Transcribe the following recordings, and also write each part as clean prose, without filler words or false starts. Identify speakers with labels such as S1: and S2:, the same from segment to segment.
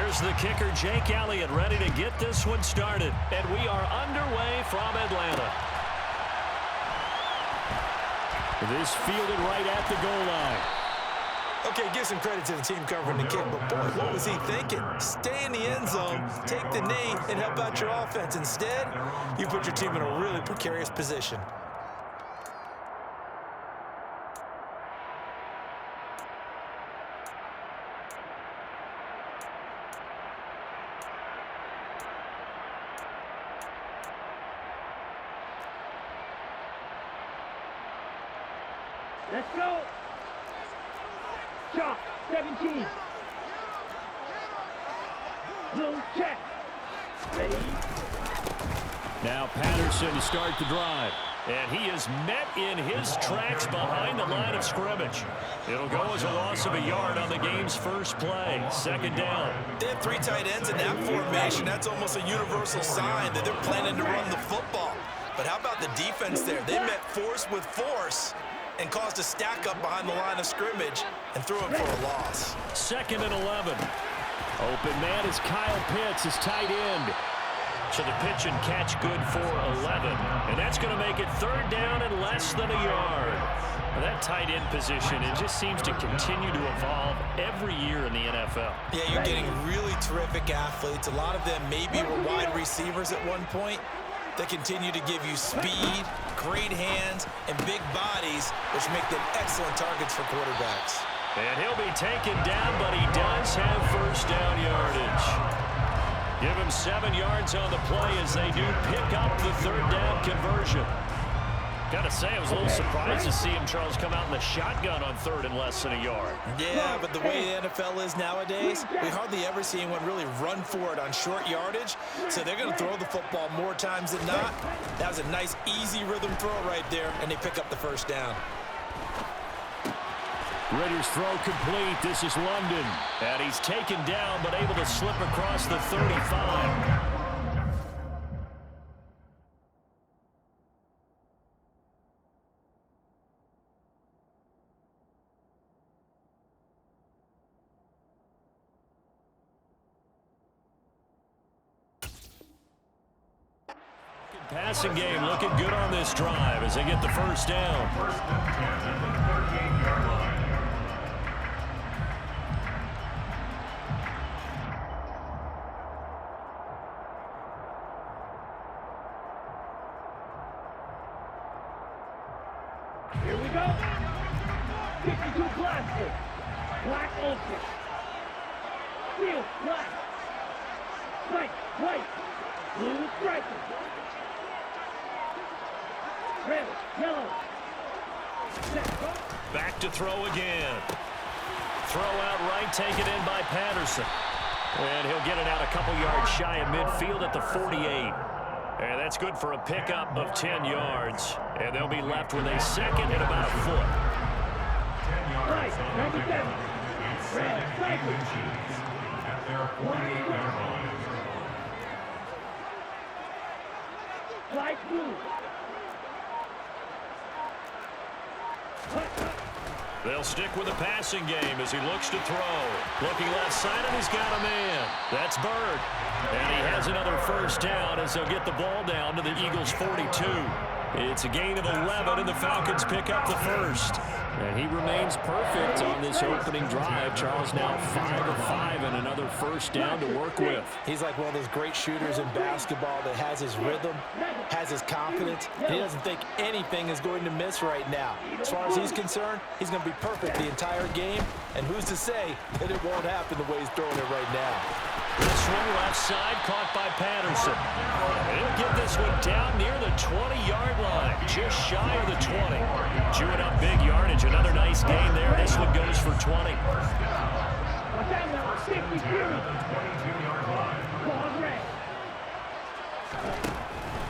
S1: Here's the kicker, Jake Elliott, ready to get this one started. And we are underway from Atlanta. This fielded right at the goal line.
S2: Okay, give some credit to the team covering the kick, but boy, what was he thinking? Stay in the end zone, take the knee, and help out your offense. Instead, you put your team in a really precarious position.
S3: Let's go. Chop, 17. Blue check. Ready.
S1: Now Patterson to start the drive. And he is met in his tracks behind the line of scrimmage. It'll go as a loss of a yard on the game's first play. Second down.
S2: They have 3 tight ends in that formation. That's almost a universal sign that they're planning to run the football. But how about the defense there? They met force with force and caused a stack up behind the line of scrimmage and threw it for a loss.
S1: 2nd and 11. Open man is Kyle Pitts, his tight end. So the pitch and catch good for 11. And that's going to make it 3rd down and less than a yard. Now that tight end position, it just seems to continue to evolve every year in the NFL.
S2: Yeah, you're getting really terrific athletes. A lot of them maybe were wide receivers at one point. They continue to give you speed, great hands, and big bodies, which make them excellent targets for quarterbacks.
S1: And he'll be taken down, but he does have first down yardage. Give him 7 yards on the play as they do pick up the 3rd down conversion. Got to say, I was a little surprised to see him, Charles, come out in the shotgun on 3rd and less than a yard.
S2: Yeah, but the way the NFL is nowadays, we hardly ever see anyone really run for it on short yardage. So they're going to throw the football more times than not. That was a nice, easy rhythm throw right there, and they pick up the first down.
S1: Ritter's throw complete. This is London. And he's taken down, but able to slip across the 35. Passing game looking good on this drive as they get the first down.
S3: Here we go. 52 plastic. Black open. Steel black. White, white. Blue striker. Red, yellow.
S1: Back to throw again. Throw out right, taken in by Patterson. And he'll get it out a couple yards shy of midfield at the 48. And that's good for a pickup of 10 yards. And they'll be left with a 2nd and about a foot.
S3: Right, number 7. Red, striker. Light blue.
S1: They'll stick with the passing game as he looks to throw. Looking left side, and he's got a man. That's Bird. And he has another first down as they'll get the ball down to the Eagles' 42. It's a gain of 11, and the Falcons pick up the first. And he remains perfect on this opening drive. Charles now 5 of 5 and another first down to work with.
S2: He's like one of those great shooters in basketball that has his rhythm, has his confidence, and he doesn't think anything is going to miss right now. As far as he's concerned, he's going to be perfect the entire game, and who's to say that it won't happen the way he's throwing it right now.
S1: This one left side caught by Patterson. He'll get this one down near the 20-yard line, just shy of the 20. Chewing up big yardage. Another nice gain there. This one goes for 20.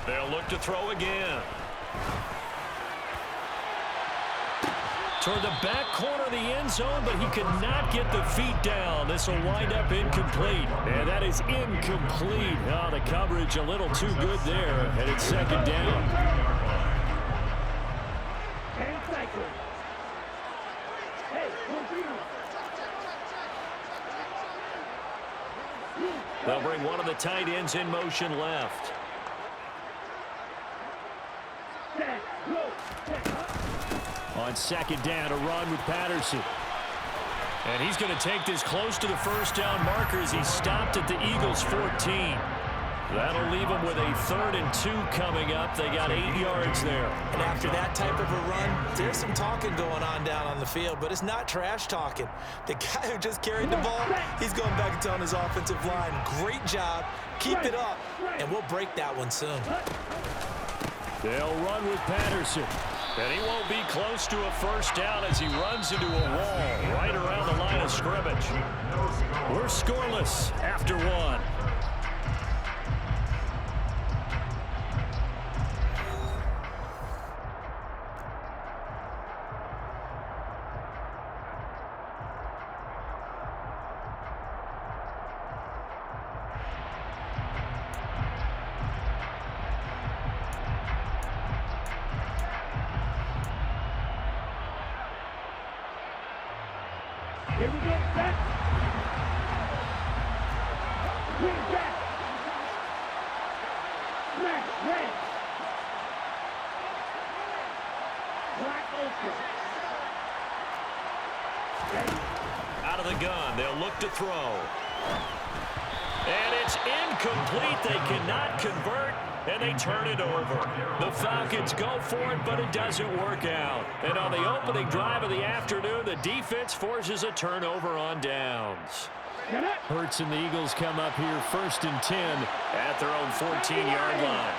S1: They'll look to throw again. Toward the back corner of the end zone, but he could not get the feet down. This will wind up incomplete. And that is incomplete. Oh, the coverage a little too good there. And it's 2nd down. They'll bring one of the tight ends in motion left. On second down, a run with Patterson. And he's going to take this close to the first down marker as he stopped at the Eagles' 14. That'll leave them with a 3rd and 2 coming up. They got 8 yards there.
S2: And after that type of a run, there's some talking going on down on the field, but it's not trash talking. The guy who just carried the ball, he's going back and telling his offensive line, great job, keep it up, and we'll break that one soon.
S1: They'll run with Patterson. And he won't be close to a first down as he runs into a wall right around the line of scrimmage. We're scoreless after 1.
S3: Here we go, set. Swing back. Smash, red. Black open. Ready.
S1: Out of the gun, they'll look to throw. And it's incomplete. They cannot convert, and they turn it over. The Falcons go for it, but it doesn't work out. And on the opening drive of the afternoon, the defense forces a turnover on downs. Hurts and the Eagles come up here 1st and 10 at their own 14-yard line.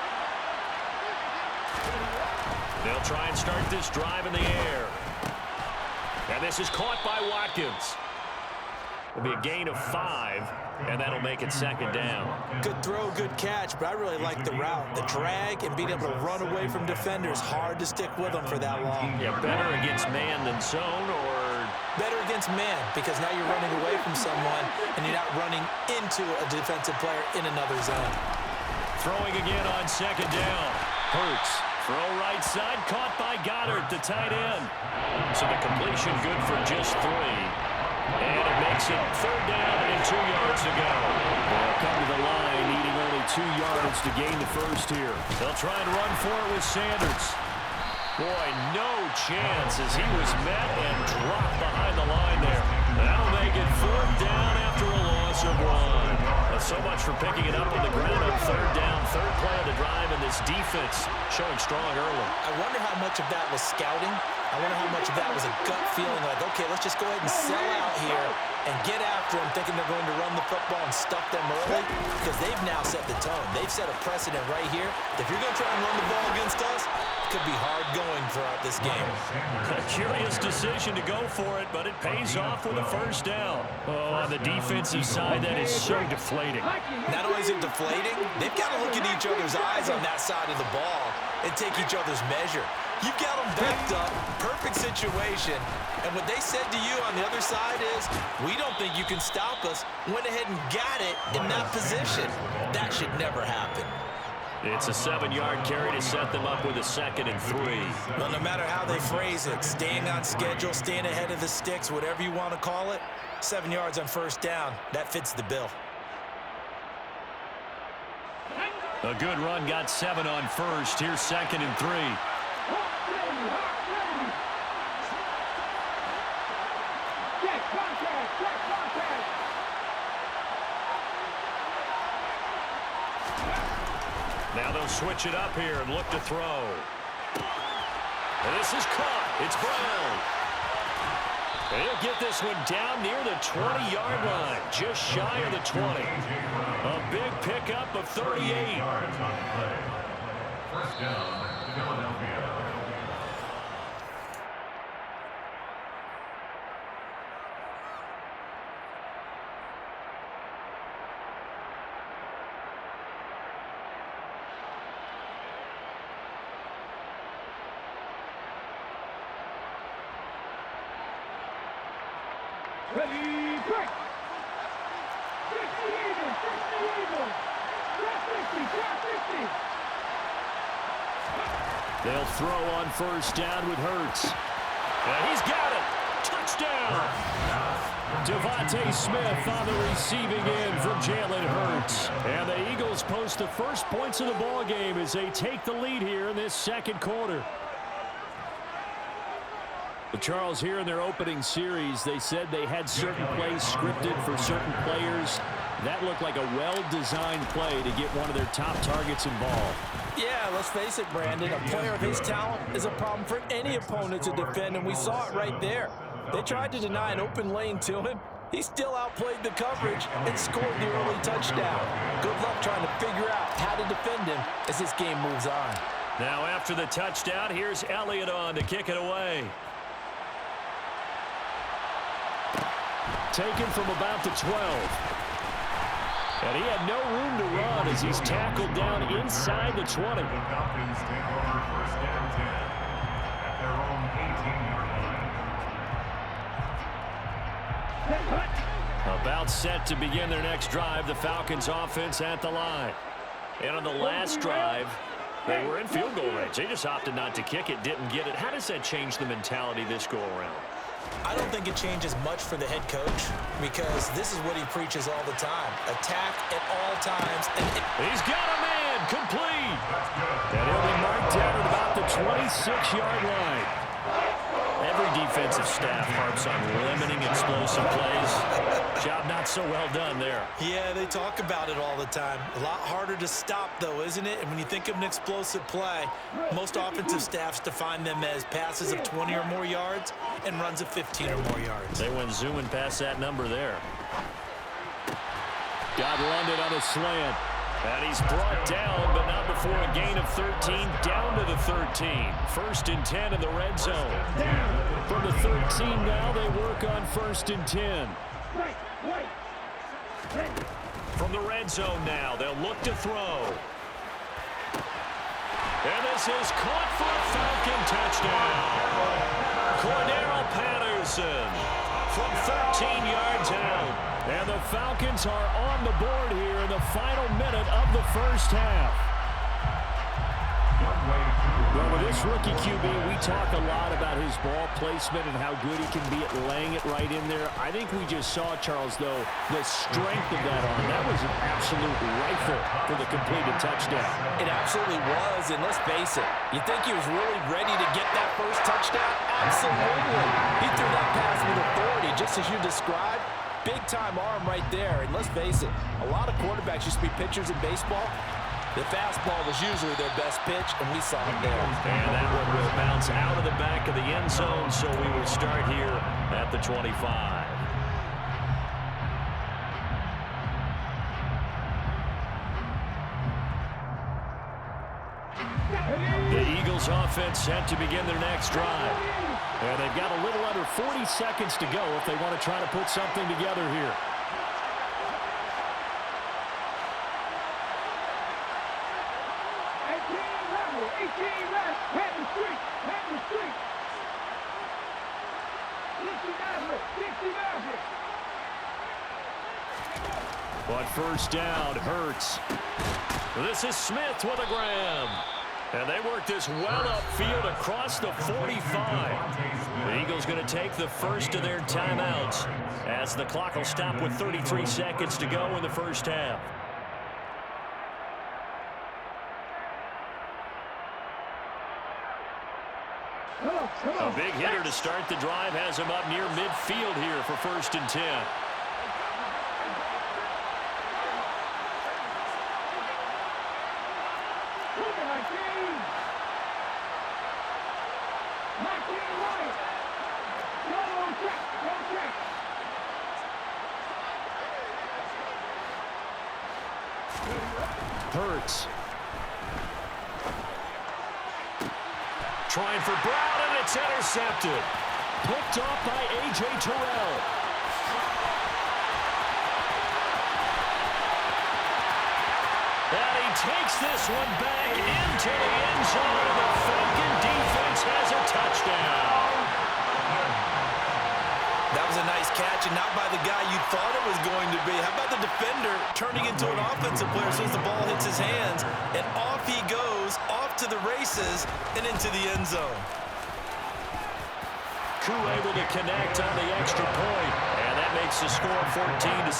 S1: They'll try and start this drive in the air. And this is caught by Watkins. It'll be a gain of 5, and that'll make it 2nd down.
S2: Good throw, good catch, but I really like the route. The drag and being able to run away from defenders, hard to stick with them for that long.
S1: Yeah, better against man than zone, or?
S2: Better against man, because now you're running away from someone, and you're not running into a defensive player in another zone.
S1: Throwing again on 2nd down. Hurts. Throw right side, caught by Goddard, the tight end. So the completion good for just 3. And it makes it 3rd down and 2 yards to go. They'll come to the line, needing only 2 yards to gain the first here. They'll try and run for it with Sanders. Boy, no chance as he was met and dropped behind the line there. That'll make it 4th down after a loss of 1. So much for picking it up on the ground on 3rd down. 3rd play of the drive, and this defense showing strong early.
S2: I wonder how much of that was scouting. I wonder how much of that was a gut feeling like, okay, let's just go ahead and sell out here and get after them, thinking they're going to run the football and stuff them early, because they've now set the tone. They've set a precedent right here. If you're going to try and run the ball against us, it could be hard going throughout this game.
S1: A curious decision to go for it, but it pays off with a 1st down. Oh, on the defensive side, that is so deflating.
S2: Not only is it deflating, they've got to look in each other's eyes on that side of the ball and take each other's measure. You've got them backed up, perfect situation, and what they said to you on the other side is, we don't think you can stop us. Went ahead and got it in that position. That should never happen.
S1: It's a 7-yard carry to set them up with a 2nd and 3.
S2: Well, no matter how they phrase it, staying on schedule, staying ahead of the sticks, whatever you want to call it, 7 yards on 1st down, that fits the bill.
S1: A good run got 7 on 1st. Here's 2nd and 3. Now they'll switch it up here and look to throw. And this is caught. It's Brown. And he'll get this one down near the 20-yard line, just shy of the 20. A big pickup of 38.
S3: 1st down, Philadelphia. Ready, break! 60 Eagles! 60 Eagles! Drop 60! Drop 60!
S1: They'll throw on 1st down with Hurts. And he's got it! Touchdown! Devontae Smith on the receiving end from Jalen Hurts. And the Eagles post the first points of the ball game as they take the lead here in this second quarter. But Charles, here in their opening series, they said they had certain plays scripted for certain players. That looked like a well-designed play to get one of their top targets involved.
S2: Yeah, let's face it, Brandon. A player of his talent is a problem for any opponent to defend, and we saw it right there. They tried to deny an open lane to him. He still outplayed the coverage and scored the early touchdown. Good luck trying to figure out how to defend him as this game moves on.
S1: Now after the touchdown, here's Elliott on to kick it away. Taken from about the 12. And he had no room to run as he's tackled down inside the 20.
S3: The Falcons take over first down 10 at their own 18-yard line.
S1: About set to begin their next drive, the Falcons offense at the line. And on the last drive, they were in field goal range. They just opted not to kick it, didn't get it. How does that change the mentality this go around?
S2: I don't think it changes much for the head coach because this is what he preaches all the time. Attack at all times.
S1: He's got a man complete. And he'll be marked down at about the 26-yard line. Every defensive staff harps on limiting explosive plays. Job not so well done there.
S2: Yeah, they talk about it all the time. A lot harder to stop, though, isn't it? And when you think of an explosive play, most offensive staffs define them as passes of 20 or more yards and runs of 15 or more yards.
S1: They went zooming past that number there. Got London on a slant. And he's brought down, but not before a gain of 13, down to the 13. First and 10 in the red zone. From the 13 now, they work on first and 10. From the red zone now, they'll look to throw. And this is caught for a Falcon touchdown. Cordero Patterson from 13 yards out. And the Falcons are on the board here in the final minute of the first half. Well, with this rookie QB, we talk a lot about his ball placement and how good he can be at laying it right in there. I think we just saw, Charles, though, the strength of that arm. That was an absolute rifle for the completed touchdown.
S2: It absolutely was, and let's face it, you think he was really ready to get that first touchdown? Absolutely. He threw that pass with authority, just as you described. Big-time arm right there, and let's face it, a lot of quarterbacks used to be pitchers in baseball. The fastball was usually their best pitch, and we saw it there.
S1: And that one will bounce out of the back of the end zone, so we will start here at the 25. The Eagles offense set to begin their next drive. And they've got a little under 40 seconds to go if they want to try to put something together here. But first down, Hurts. This is Smith with a grab. And they work this well upfield across the 45. The Eagles going to take the first of their timeouts as the clock will stop with 33 seconds to go in the first half. A big hitter to start the drive has him up near midfield here for first and 10. Hurts. Trying for Brown, and it's intercepted. Picked off by A.J. Terrell. And he takes this one back into the end zone. The Falcon defense has a touchdown.
S2: That was a nice catch, and not by the guy you thought it was going to be. How about the defender turning into an offensive player as soon as the ball hits his hands, and off he goes, off to the races, and into the end zone.
S1: Koo able to connect on the extra point, and that that makes the score 14-7.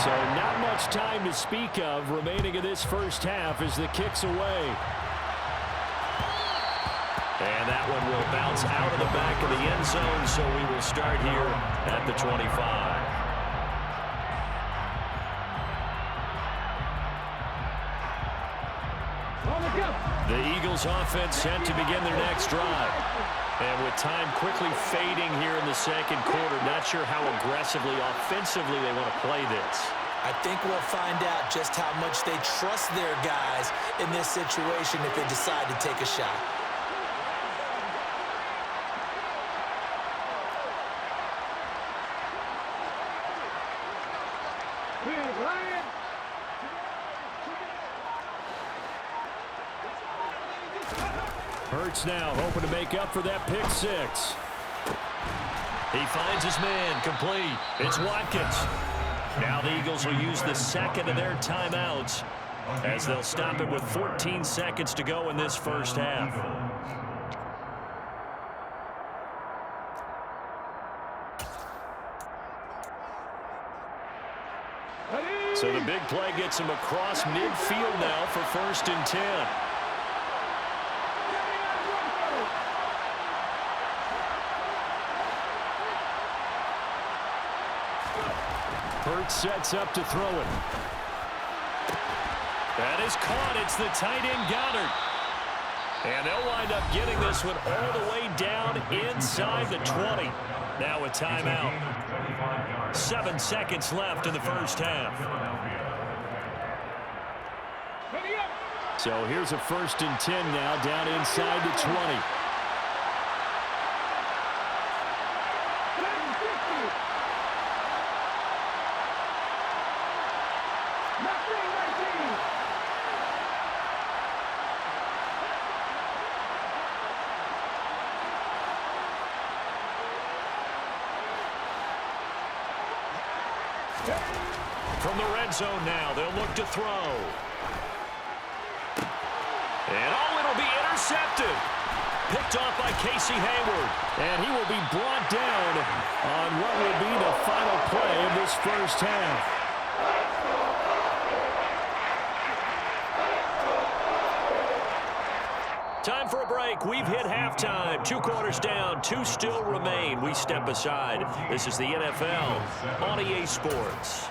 S1: So not much time to speak of remaining in this first half as the kick's away. And that one will bounce out of the back of the end zone, so we will start here at the 25. The Eagles offense set to begin their next drive. And with time quickly fading here in the second quarter, not sure how aggressively, offensively they want to play this.
S2: I think we'll find out just how much they trust their guys in this situation if they decide to take a shot.
S1: Hurts now hoping to make up for that pick six. He finds his man, complete. It's Watkins. Now the Eagles will use the second of their timeouts as they'll stop it with 14 seconds to go in this first half. So the big play gets him across midfield now for 1st and 10. Hurts sets up to throw it. That is caught. It's the tight end Goddard. And they'll wind up getting this one all the way down inside the 20. Now a timeout. 7 seconds left in the first half. So here's a 1st and 10 now down inside the 20. From the red zone now, they'll look to throw. And it'll be intercepted. Picked off by Casey Hayward. And he will be brought down on what will be the final play of this first half. Time for a break. We've hit halftime. 2 quarters down. 2 still remain. We step aside. This is the NFL on EA Sports.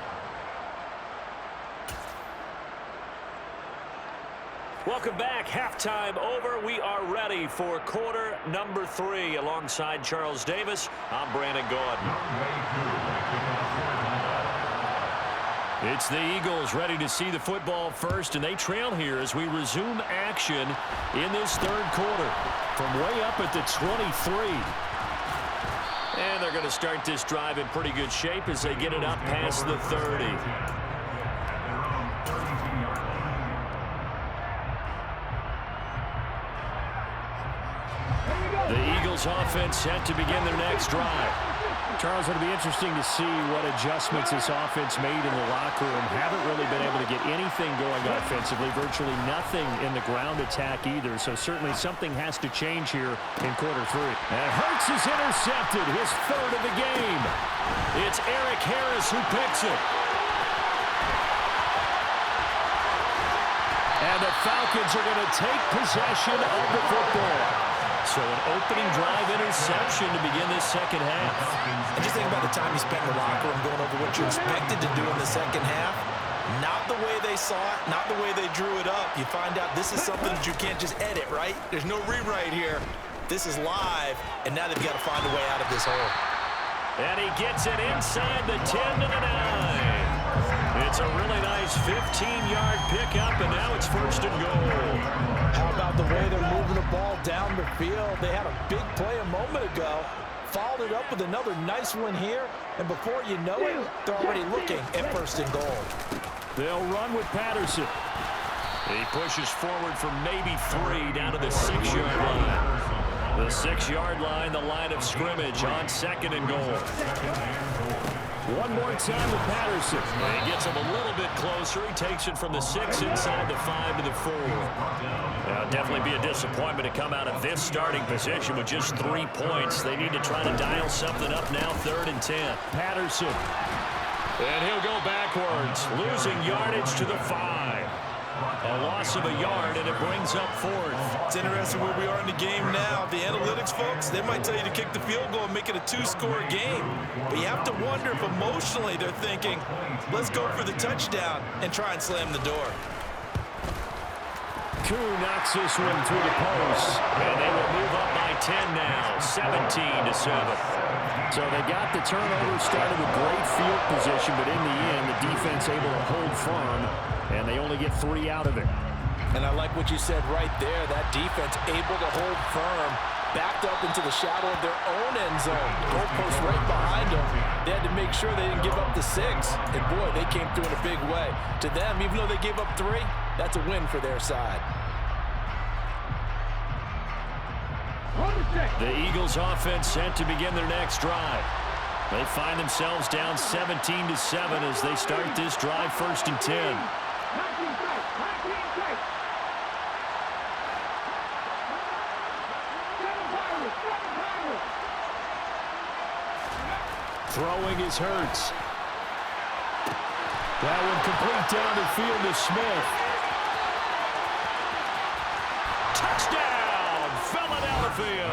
S1: Welcome back. Halftime over. We are ready for quarter number 3. Alongside Charles Davis, I'm Brandon Gordon. It's the Eagles ready to see the football first, and they trail here as we resume action in this third quarter from way up at the 23. And they're going to start this drive in pretty good shape as they get it up past the 30. The Eagles offense set to begin their next drive. Charles, it'll be interesting to see what adjustments this offense made in the locker room. Haven't really been able to get anything going offensively, virtually nothing in the ground attack either. So certainly something has to change here in quarter 3. And Hurts is intercepted, his 3rd of the game. It's Eric Harris who picks it. And the Falcons are going to take possession of the football. So an opening drive interception to begin this second half.
S2: And just think about the time you spent in the locker room going over what you expected to do in the second half. Not the way they saw it, not the way they drew it up. You find out this is something that you can't just edit, right? There's no rewrite here. This is live, and now they've got to find a way out of this hole.
S1: And he gets it inside the 10 to the 9. It's a really nice 15-yard pickup, and now it's 1st and goal.
S2: How about the way they're moving the ball down the field? They had a big play a moment ago, followed it up with another nice one here, and before you know it, they're already looking at 1st and goal.
S1: They'll run with Patterson. He pushes forward for maybe 3 down to the 6-yard line. The 6-yard line, the line of scrimmage on 2nd and goal.
S4: One more time to Patterson.
S1: And he gets him a little bit closer. He takes it from the 6 inside the 5 to the 4. Definitely be a disappointment to come out of this starting position with just 3 points. They need to try to dial something up now, 3rd and 10.
S4: Patterson.
S1: And he'll go backwards, losing yardage to the 5. A loss of a yard, and it brings up 4th.
S2: It's interesting where we are in the game now. The analytics folks, they might tell you to kick the field goal and make it a 2-score game. But you have to wonder if emotionally they're thinking, let's go for the touchdown and try and slam the door.
S4: Koo knocks this one through the post.
S1: And they will move up by 10 now, 17-7.
S4: So they got the turnover, started with great field position, but in the end, the defense able to hold firm, and they only get 3 out of it.
S2: And I like what you said right there. That defense able to hold firm, backed up into the shadow of their own end zone. Goalpost right behind them. They had to make sure they didn't give up the 6. And boy, they came through in a big way. To them, even though they gave up 3, that's a win for their side.
S1: The Eagles offense set to begin their next drive. They find themselves down 17-7 as they start this drive, 1st and 10.
S4: Throwing is Hurts. That one complete down the field to Smith.
S1: Touchdown, Philadelphia!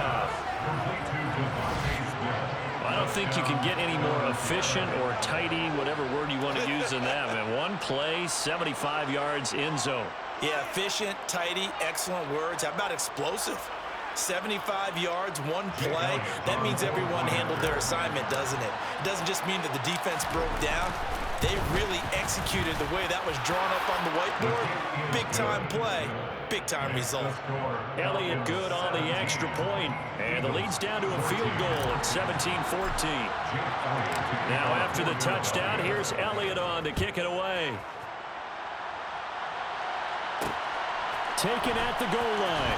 S1: I don't think you can get any more efficient or tidy, whatever word you want to use in that. Man, one play, 75 yards, end zone.
S2: Yeah, efficient, tidy, excellent words. How about explosive? 75 yards, one play. That means everyone handled their assignment, doesn't it? It doesn't just mean that the defense broke down. They really executed the way that was drawn up on the whiteboard. Big-time play, big-time result.
S1: Elliott good on the extra point, and the lead's down to a field goal at 17-14. Now after the touchdown, here's Elliott on to kick it away.
S4: Taken at the goal line.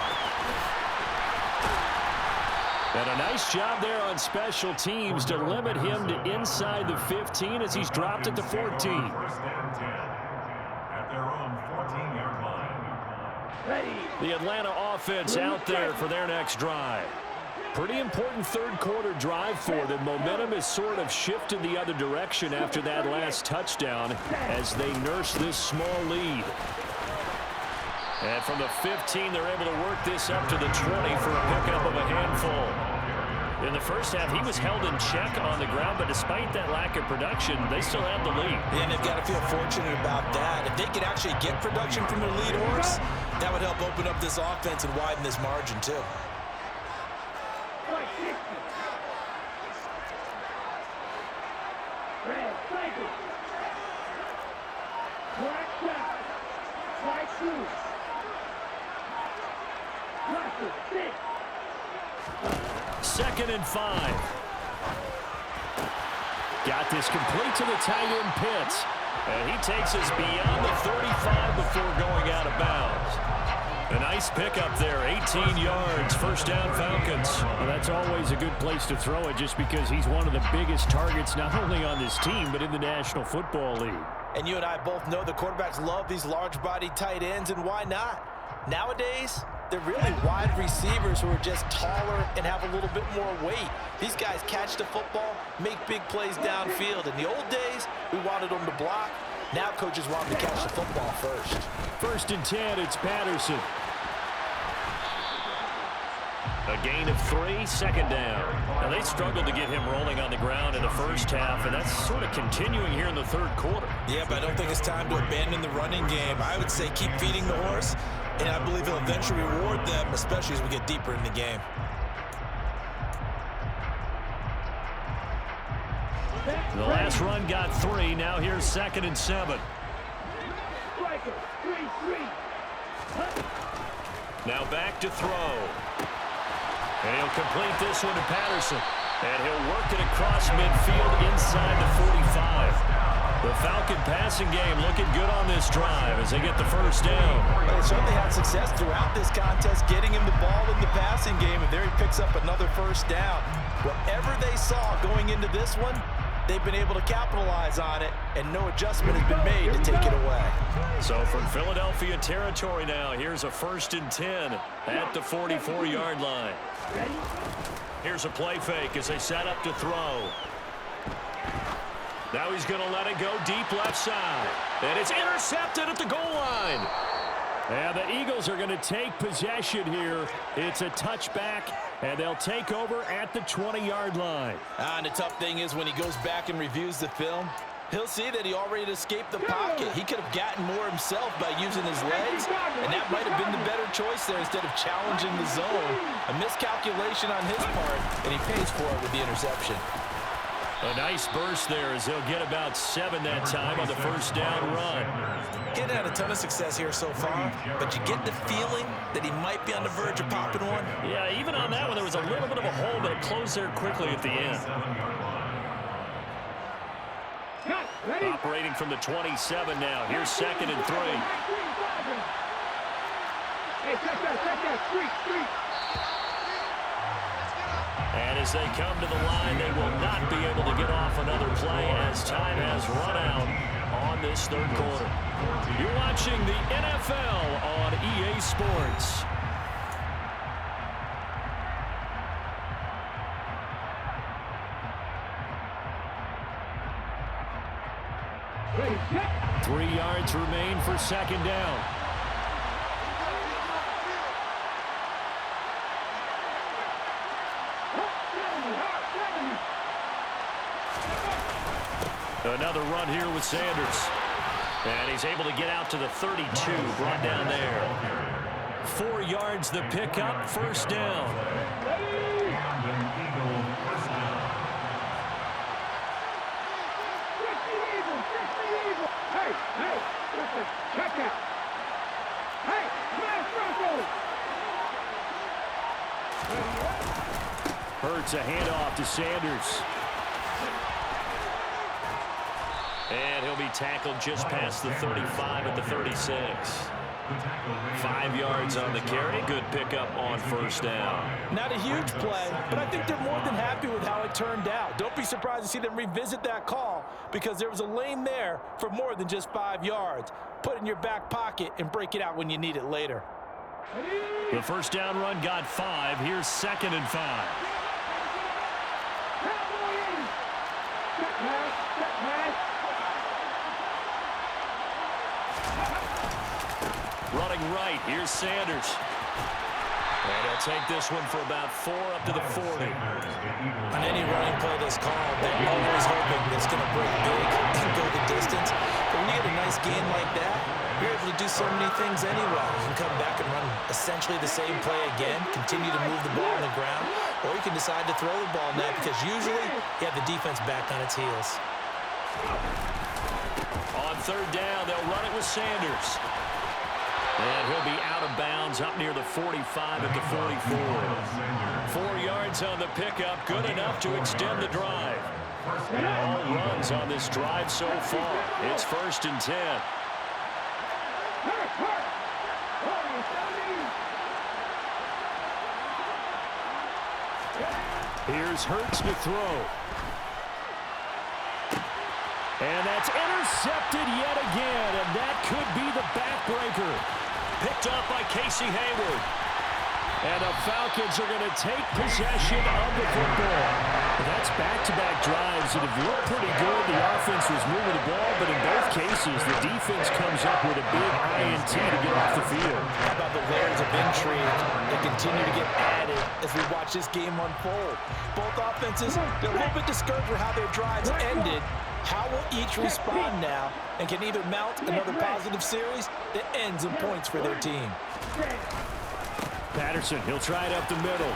S4: And a nice job there on special teams to limit him to inside the 15 as he's dropped at the 14.
S3: 1st and 10 at their own 14-yard line.
S4: The Atlanta offense out there for their next drive. Pretty important 3rd quarter drive for them. Momentum has sort of shifted the other direction after that last touchdown as they nurse this small lead.
S1: And from the 15, they're able to work this up to the 20 for a pickup of a handful. In the first half, he was held in check on the ground, but despite that lack of production, they still have the lead.
S2: And they've got to feel fortunate about that. If they could actually get production from their lead horse, that would help open up this offense and widen this margin, too.
S4: Second and 5. Got this complete to the tight end Pitts.
S1: And he takes us beyond the 35 before going out of bounds. A nice pickup there, 18 yards, 1st down Falcons.
S4: Well, that's always a good place to throw it just because he's one of the biggest targets not only on this team but in the National Football League.
S2: And you and I both know the quarterbacks love these large-bodied tight ends, and why not? Nowadays, they're really wide receivers who are just taller and have a little bit more weight. These guys catch the football, make big plays downfield. In the old days, we wanted them to block. Now coaches want them to catch the football first.
S4: 1st and 10, it's Patterson.
S1: A gain of 3, 2nd down. Now they struggled to get him rolling on the ground in the first half, and that's sort of continuing here in the 3rd quarter.
S2: Yeah, but I don't think it's time to abandon the running game. I would say keep feeding the horse, and I believe he'll eventually reward them, especially as we get deeper in the game.
S1: The last run got 3. Now here's 2nd and 7. Now back to throw. And he'll complete this one to Patterson. And he'll work it across midfield inside the 45. The Falcon passing game looking good on this drive as they get the 1st down.
S2: They certainly had success throughout this contest, getting him the ball in the passing game, and there he picks up another 1st down. Whatever they saw going into this one, they've been able to capitalize on it, and no adjustment has been made to take it away.
S1: So from Philadelphia territory now, here's a 1st and 10 at the 44-yard line. Here's a play fake as they set up to throw. Now he's going to let it go deep left side. And it's intercepted at the goal line.
S4: And the Eagles are going to take possession here. It's a touchback, and they'll take over at the 20-yard line.
S2: And the tough thing is when he goes back and reviews the film, he'll see that he already escaped the pocket. He could have gotten more himself by using his legs, and that might have been the better choice there instead of challenging the zone. A miscalculation on his part, and he pays for it with the interception.
S1: A nice burst there as they'll get about 7 that time on the first down run.
S2: He hadn't had a ton of success here so far, but you get the feeling that he might be on the verge of popping one.
S1: Yeah, even on that one, there was a little bit of a hole, but it closed there quickly at the end. Operating from the 27 now. Here's 2nd and 3. And as they come to the line, they will not be able to get off another play as time has run out on this 3rd quarter. You're watching the NFL on EA Sports. Three yards remain for 2nd down. Another run here with Sanders. And he's able to get out to the 32, brought down there. 4 yards the pickup, 1st down. Hurts a handoff to Sanders. And he'll be tackled just past the 35 at the 36. 5 yards on the carry. Good pickup on 1st down.
S2: Not a huge play, but I think they're more than happy with how it turned out. Don't be surprised to see them revisit that call because there was a lane there for more than just 5 yards. Put it in your back pocket and break it out when you need it later.
S1: The 1st down run got 5. Here's 2nd and 5. Running right, here's Sanders. And he'll take this one for about 4 up to the 40.
S2: On any running play that's called, they're always hoping it's going to break big and go the distance. But when you get a nice gain like that, you're able to do so many things anyway. You can come back and run essentially the same play again, continue to move the ball on the ground, or you can decide to throw the ball now because usually you have the defense back on its heels.
S1: On 3rd down, they'll run it with Sanders. And he'll be out of bounds up near the 45 at the 44. 4 yards on the pickup, good enough to extend the drive. All runs on this drive so far. It's 1st and 10. Here's Hurts to throw. And that's intercepted yet again, and that could be the backbreaker. Picked up by Casey Hayward. And the Falcons are going to take possession of the football. And that's back-to-back drives that have looked pretty good. The offense was moving the ball, but in both cases, the defense comes up with a big INT to get off the field.
S2: How about the layers of intrigue that continue to get added as we watch this game unfold? Both offenses, they're a little bit discouraged with how their drives ended. How will each respond now and can either mount another positive series that ends in points for their team?
S1: Patterson, he'll try it up the middle.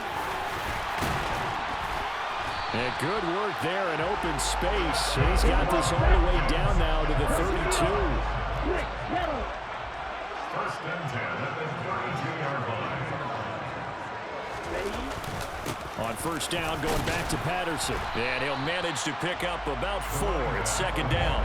S1: And good work there in open space. He's got this all the way down now to the 32.
S3: 1st and 10 at the 32-yard line.
S1: On 1st down, going back to Patterson. And he'll manage to pick up about 4. It's 2nd down.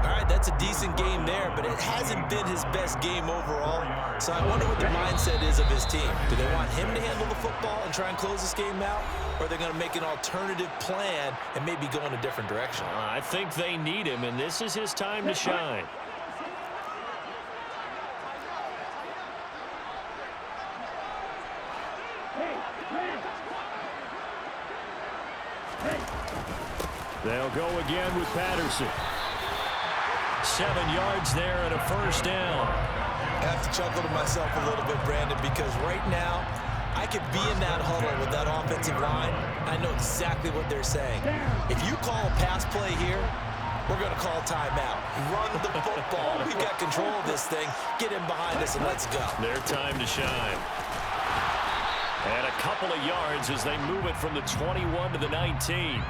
S2: All right, right, that's a decent game there, but it hasn't been his best game overall. So I wonder what the mindset is of his team. Do they want him to handle the football and try and close this game out? Or are they going to make an alternative plan and maybe go in a different direction?
S4: I think they need him, and this is his time to shine. They'll go again with Patterson. 7 yards there and a first down.
S2: I have to chuckle to myself a little bit, Brandon, because right now I could be in that huddle with that offensive line. I know exactly what they're saying. If you call a pass play here, we're going to call timeout. Run the football. We've got control of this thing. Get him behind us and let's go.
S4: Their time to shine. And a couple of yards as they move it from the 21 to the 19.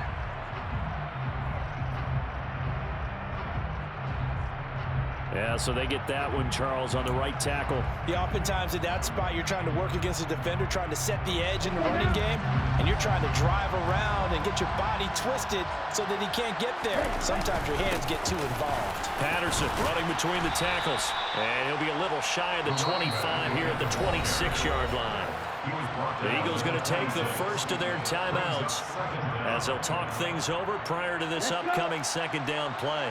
S4: Yeah, so they get that one, Charles, on the right tackle.
S2: Yeah, oftentimes in that spot, you're trying to work against a defender, trying to set the edge in the running game, and you're trying to drive around and get your body twisted so that he can't get there. Sometimes your hands get too involved.
S4: Patterson running between the tackles, and he'll be a little shy of the 25 here at the 26-yard line. The Eagles going to take the first of their timeouts as they'll talk things over prior to this upcoming second down play.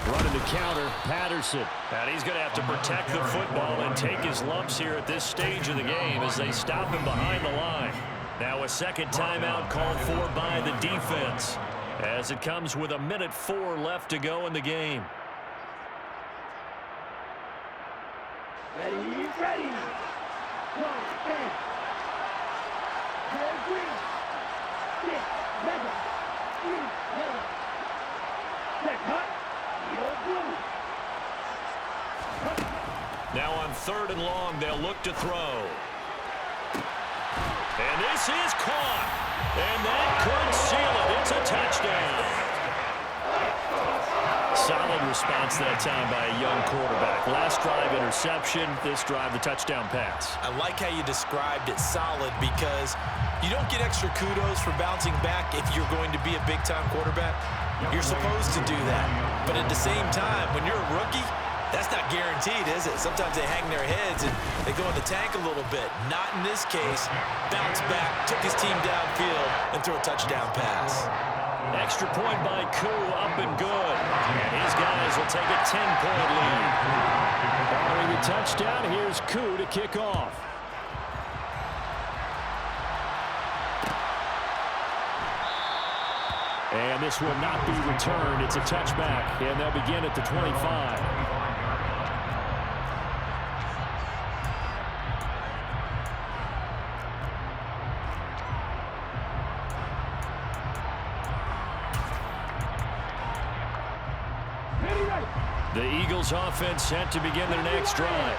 S4: Running the counter, Patterson. And he's going to have to protect the football and take his lumps here at this stage of the game as they stop him behind the line. Now a second timeout called for by the defense as it comes with 1:04 left to go in the game.
S5: Ready.
S4: Now on 3rd and long, they'll look to throw. And this is caught. And that could seal it. It's a touchdown. Solid response that time by a young quarterback. Last drive, interception. This drive, the touchdown pass.
S2: I like how you described it, solid, because you don't get extra kudos for bouncing back if you're going to be a big-time quarterback. You're supposed to do that. But at the same time, when you're a rookie, that's not guaranteed, is it? Sometimes they hang their heads and they go in the tank a little bit. Not in this case. Bounce back, took his team downfield, and threw a touchdown pass.
S4: Extra point by Koo, up and good. And his guys will take a 10-point lead. Following the touchdown, here's Koo to kick off. And this will not be returned. It's a touchback, and they'll begin at the 25. The Eagles offense set to begin their next drive.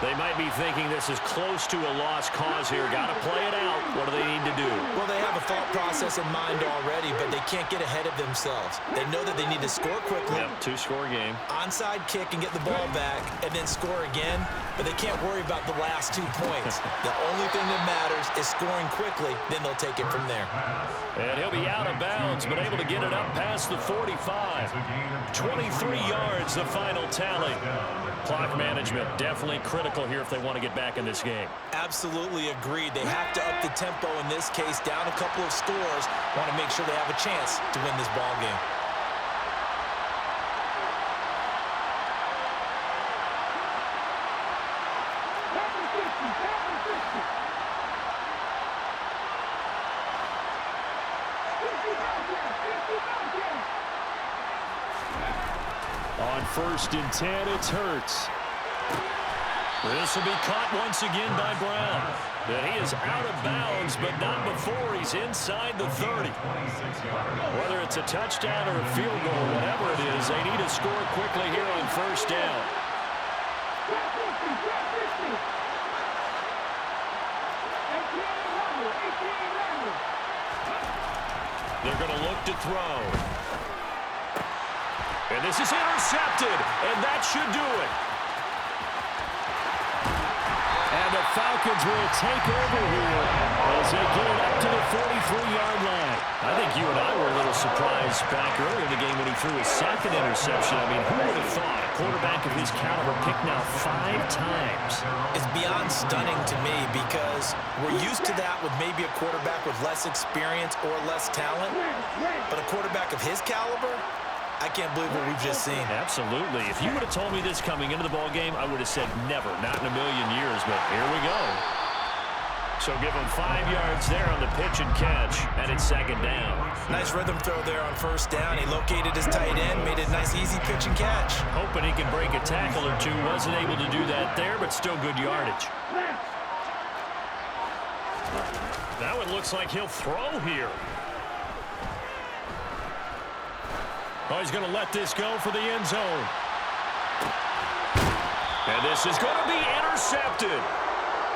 S4: They might be thinking this is close to a lost cause here. Got to play it out. What do they need to do?
S2: Well, they have a thought process in mind already, but they can't get ahead of themselves. They know that they need to score quickly.
S4: Yep, 2-score game.
S2: Onside kick and get the ball back and then score again, but they can't worry about the last 2 points. The only thing that matters is scoring quickly, then they'll take it from there.
S4: And he'll be out of bounds, but able to get it up past the 45. 23 yards, the final tally. Clock management definitely critical here if they want to get back in this game.
S2: Absolutely agreed. They have to up the tempo in this case, down a couple of scores. Want to make sure they have a chance to win this ball game.
S4: On 1st and 10, it's Hurts. This will be caught once again by Brown. And he is out of bounds, but not before he's inside the 30. Whether it's a touchdown or a field goal, whatever it is, they need to score quickly here on 1st down. They're going to look to throw. And this is intercepted, and that should do it. And the the Falcons will take over here as they get it up to the 43-yard line. I think you and I were a little surprised back earlier in the game when he threw his second interception. I mean, who would have thought a quarterback of his caliber picked now 5 times?
S2: It's beyond stunning to me because we're used to that with maybe a quarterback with less experience or less talent. But a quarterback of his caliber, I can't believe what we've just seen.
S4: Absolutely. If you would have told me this coming into the ball game, I would have said never, not in a million years, but here we go. So give him 5 yards there on the pitch and catch, and it's second down.
S2: Nice rhythm throw there on first down. He located his tight end, made a nice easy pitch and catch.
S4: Hoping he can break a tackle or two. Wasn't able to do that there, but still good yardage.
S1: Now it looks like he'll throw here.
S4: Oh, he's going to let this go for the end zone. And this is going to be intercepted.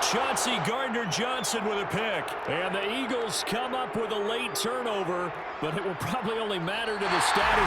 S4: Chauncey Gardner-Johnson with a pick. And the Eagles come up with a late turnover, but it will probably only matter to the status